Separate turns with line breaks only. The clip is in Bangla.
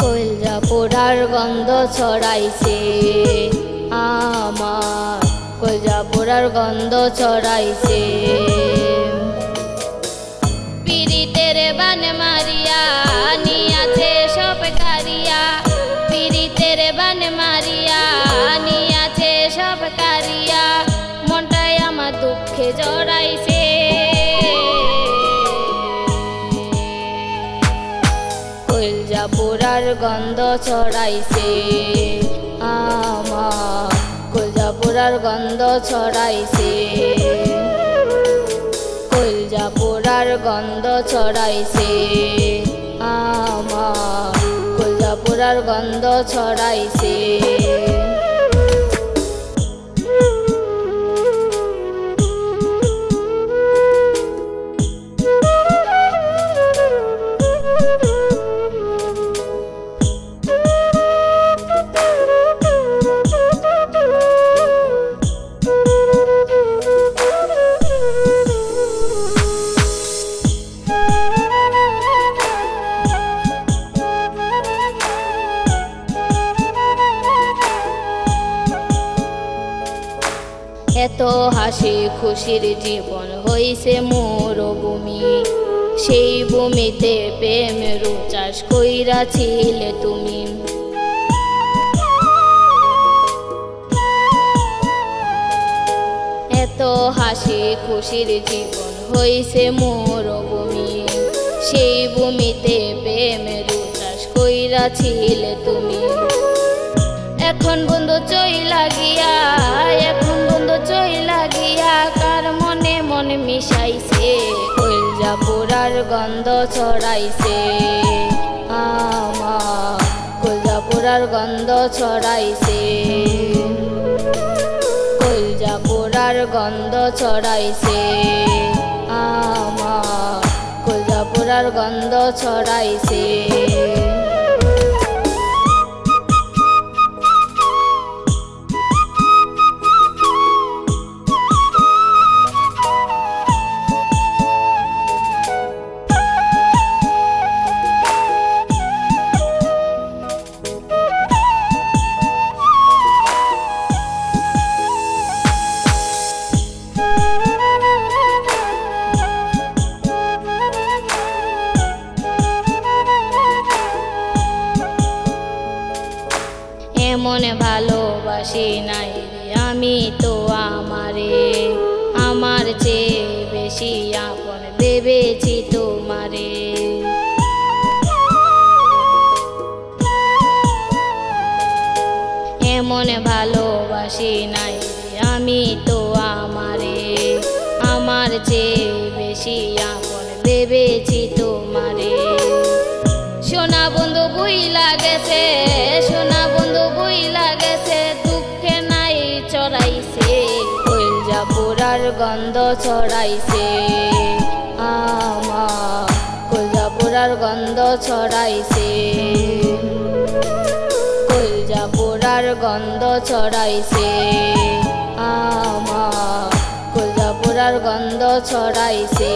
কইলজা পোড়ার গন্ধ ছড়াইছে আমার, কইলজা পোড়ার গন্ধ ছড়াইছে। পীড়িতের বান মারিয়া নিয়াছে সব কারিয়া, পীড়িতের বান মারিয়া নিয়াছে সব কারিয়া, মনটাই আমার দুঃখে জড়াইছে। কইলজা পোড়ার গন্ধ ছড়াইছে আমার, কইলজা পোড়ার গন্ধ ছড়াইছে। কইলজা পোড়ার গন্ধ ছড়াইছে আমার, কইলজা পোড়ার গন্ধ ছড়াইছে। এত হাসি খুশির জীবন হইছে মরুভূমি, সেই ভূমিতে প্রেমের চাষ কইরাছিলে তুমি। এত হাসি খুশির জীবন হইছে মরুভূমি, সেই ভূমিতে প্রেমের চাষ কইরাছিলে তুমি। এখন বন্ধু চইলা গিয়া, এখন বন্ধু চইলা গিয়া, কার মনে মনে মিশাইছে। কইলজা পোড়ার গন্ধ ছড়াইছে আমার, কইলজা পোড়ার গন্ধ ছড়াইছে। কইলজা পোড়ার গন্ধ ছড়াইছে আমার, কইলজা পোড়ার গন্ধ ছড়াইছে। এমন ভালোবাসি নাই রে আমি তো আমারে, আমার চেয়ে বেশি আপন ভেবেছি তোমারে। এমন ভালোবাসি নাই রে আমি তো আমারে, আমার চেয়ে বেশি আপন ভেবেছি তোমারে। সোনা বন্ধু বুইলা গেছে, সোনা বন্ধু বুইলা গেছে, দুঃখে নাই চড়াইছে। কইলজা পোড়ার গন্ধ ছড়াইছে আমার, কইলজা পোড়ার গন্ধ ছড়াইছে। কইলজা পোড়ার গন্ধ ছড়াইছে আমার, কইলজা পোড়ার গন্ধ ছড়াইছে।